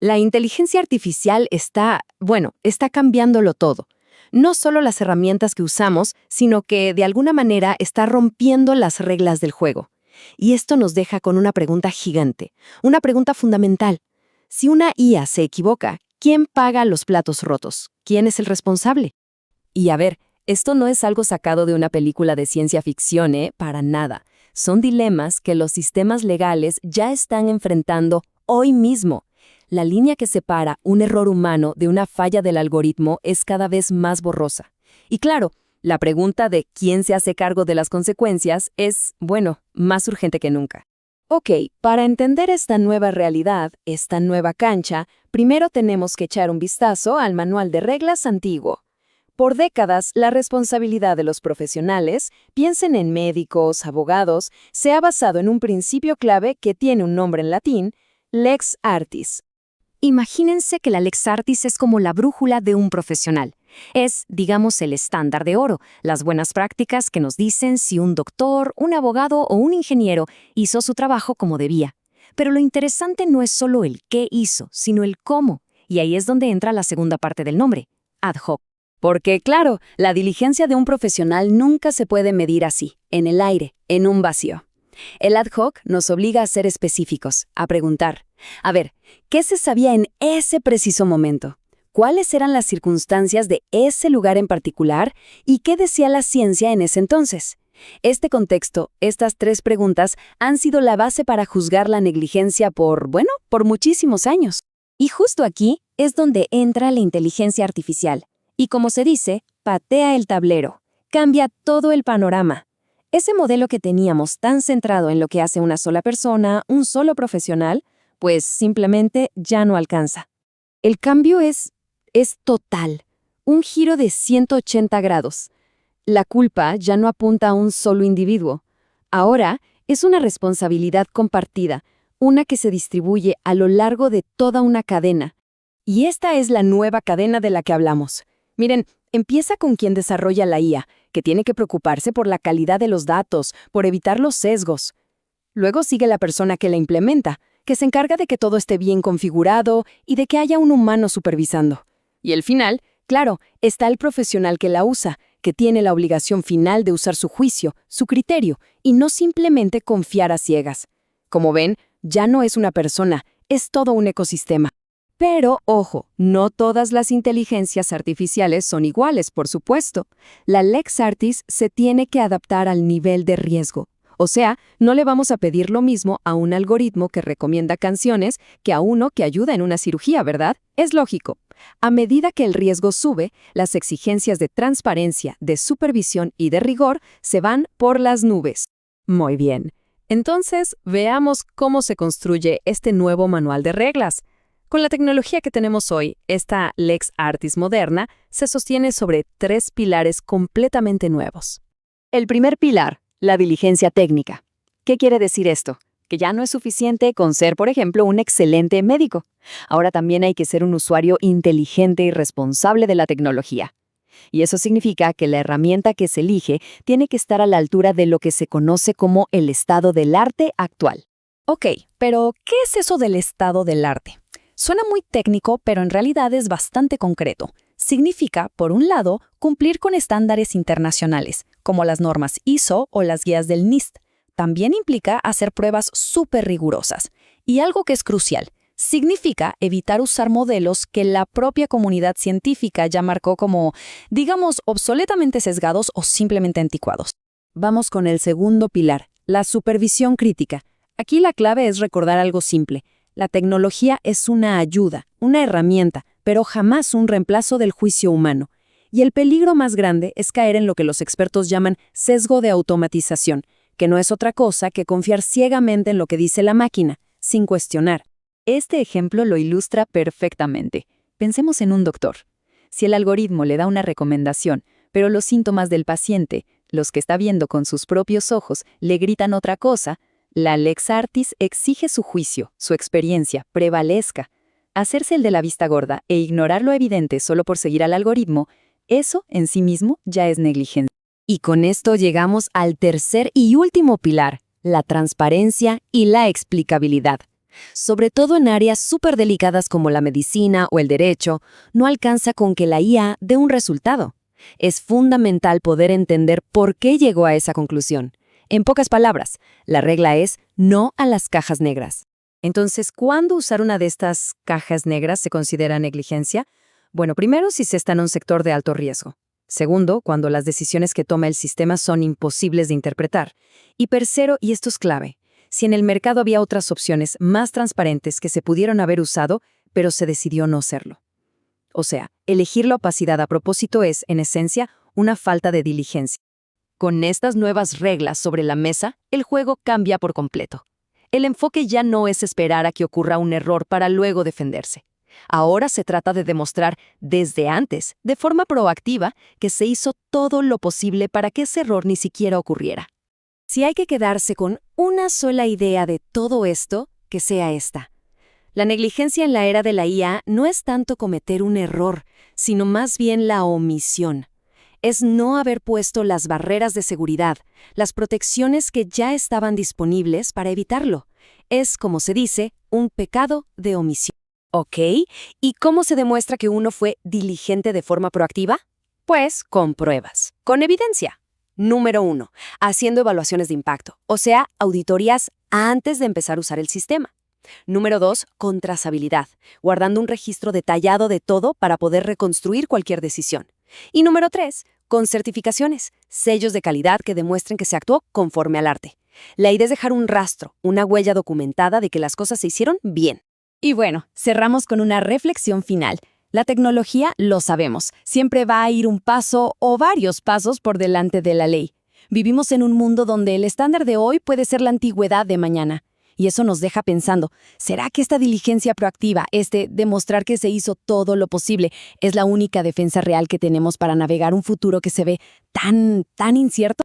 La inteligencia artificial está cambiándolo todo. No solo las herramientas que usamos, sino que de alguna manera está rompiendo las reglas del juego. Y esto nos deja con una pregunta gigante, una pregunta fundamental. Si una IA se equivoca, ¿quién paga los platos rotos? ¿Quién es el responsable? Y a ver, esto no es algo sacado de una película de ciencia ficción, para nada. Son dilemas que los sistemas legales ya están enfrentando hoy mismo. La línea que separa un error humano de una falla del algoritmo es cada vez más borrosa. Y claro, la pregunta de quién se hace cargo de las consecuencias es, más urgente que nunca. Ok, para entender esta nueva realidad, esta nueva cancha, primero tenemos que echar un vistazo al manual de reglas antiguo. Por décadas, la responsabilidad de los profesionales, piensen en médicos, abogados, se ha basado en un principio clave que tiene un nombre en latín, lex artis. Imagínense que la lex artis es como la brújula de un profesional. Es, digamos, el estándar de oro, las buenas prácticas que nos dicen si un doctor, un abogado o un ingeniero hizo su trabajo como debía. Pero lo interesante no es solo el qué hizo, sino el cómo. Y ahí es donde entra la segunda parte del nombre, ad hoc. Porque, claro, la diligencia de un profesional nunca se puede medir así, en el aire, en un vacío. El ad hoc nos obliga a ser específicos, a preguntar. A ver, ¿qué se sabía en ese preciso momento? ¿Cuáles eran las circunstancias de ese lugar en particular? ¿Y qué decía la ciencia en ese entonces? Este contexto, estas tres preguntas, han sido la base para juzgar la negligencia por muchísimos años. Y justo aquí es donde entra la inteligencia artificial. Y como se dice, patea el tablero, cambia todo el panorama. Ese modelo que teníamos tan centrado en lo que hace una sola persona, un solo profesional, pues simplemente ya no alcanza. El cambio es total, un giro de 180 grados. La culpa ya no apunta a un solo individuo. Ahora es una responsabilidad compartida, una que se distribuye a lo largo de toda una cadena. Y esta es la nueva cadena de la que hablamos. Miren, empieza con quien desarrolla la IA, que tiene que preocuparse por la calidad de los datos, por evitar los sesgos. Luego sigue la persona que la implementa, que se encarga de que todo esté bien configurado y de que haya un humano supervisando. Y al final, claro, está el profesional que la usa, que tiene la obligación final de usar su juicio, su criterio, y no simplemente confiar a ciegas. Como ven, ya no es una persona, es todo un ecosistema. Pero, ojo, no todas las inteligencias artificiales son iguales, por supuesto. La lex artis se tiene que adaptar al nivel de riesgo. O sea, no le vamos a pedir lo mismo a un algoritmo que recomienda canciones que a uno que ayuda en una cirugía, ¿verdad? Es lógico. A medida que el riesgo sube, las exigencias de transparencia, de supervisión y de rigor se van por las nubes. Muy bien. Entonces, veamos cómo se construye este nuevo manual de reglas. Con la tecnología que tenemos hoy, esta lex artis moderna se sostiene sobre tres pilares completamente nuevos. El primer pilar, la diligencia técnica. ¿Qué quiere decir esto? Que ya no es suficiente con ser, por ejemplo, un excelente médico. Ahora también hay que ser un usuario inteligente y responsable de la tecnología. Y eso significa que la herramienta que se elige tiene que estar a la altura de lo que se conoce como el estado del arte actual. Ok, pero ¿qué es eso del estado del arte? Suena muy técnico, pero en realidad es bastante concreto. Significa, por un lado, cumplir con estándares internacionales, como las normas ISO o las guías del NIST. También implica hacer pruebas súper rigurosas. Y algo que es crucial, significa evitar usar modelos que la propia comunidad científica ya marcó como, digamos, obsoletamente sesgados o simplemente anticuados. Vamos con el segundo pilar, la supervisión crítica. Aquí la clave es recordar algo simple. La tecnología es una ayuda, una herramienta, pero jamás un reemplazo del juicio humano. Y el peligro más grande es caer en lo que los expertos llaman sesgo de automatización, que no es otra cosa que confiar ciegamente en lo que dice la máquina, sin cuestionar. Este ejemplo lo ilustra perfectamente. Pensemos en un doctor. Si el algoritmo le da una recomendación, pero los síntomas del paciente, los que está viendo con sus propios ojos, le gritan otra cosa, la lex artis exige su juicio, su experiencia, prevalezca. Hacerse el de la vista gorda e ignorar lo evidente solo por seguir al algoritmo, eso en sí mismo ya es negligencia. Y con esto llegamos al tercer y último pilar, la transparencia y la explicabilidad. Sobre todo en áreas súper delicadas como la medicina o el derecho, no alcanza con que la IA dé un resultado. Es fundamental poder entender por qué llegó a esa conclusión. En pocas palabras, la regla es no a las cajas negras. Entonces, ¿cuándo usar una de estas cajas negras se considera negligencia? Bueno, primero, si se está en un sector de alto riesgo. Segundo, cuando las decisiones que toma el sistema son imposibles de interpretar. Y tercero, y esto es clave, si en el mercado había otras opciones más transparentes que se pudieron haber usado, pero se decidió no hacerlo. O sea, elegir la opacidad a propósito es, en esencia, una falta de diligencia. Con estas nuevas reglas sobre la mesa, el juego cambia por completo. El enfoque ya no es esperar a que ocurra un error para luego defenderse. Ahora se trata de demostrar desde antes, de forma proactiva, que se hizo todo lo posible para que ese error ni siquiera ocurriera. Si hay que quedarse con una sola idea de todo esto, que sea esta. La negligencia en la era de la IA no es tanto cometer un error, sino más bien la omisión. Es no haber puesto las barreras de seguridad, las protecciones que ya estaban disponibles para evitarlo. Es, como se dice, un pecado de omisión. ¿Ok? ¿Y cómo se demuestra que uno fue diligente de forma proactiva? Pues con pruebas, con evidencia. Número 1. Haciendo evaluaciones de impacto, o sea, auditorías antes de empezar a usar el sistema. Número 2. Con trazabilidad, guardando un registro detallado de todo para poder reconstruir cualquier decisión. Y número 3. Con certificaciones, sellos de calidad que demuestren que se actuó conforme al arte. La idea es dejar un rastro, una huella documentada de que las cosas se hicieron bien. Y bueno, cerramos con una reflexión final. La tecnología, lo sabemos, siempre va a ir un paso o varios pasos por delante de la ley. Vivimos en un mundo donde el estándar de hoy puede ser la antigüedad de mañana. Y eso nos deja pensando, ¿será que esta diligencia proactiva, demostrar que se hizo todo lo posible, es la única defensa real que tenemos para navegar un futuro que se ve tan incierto?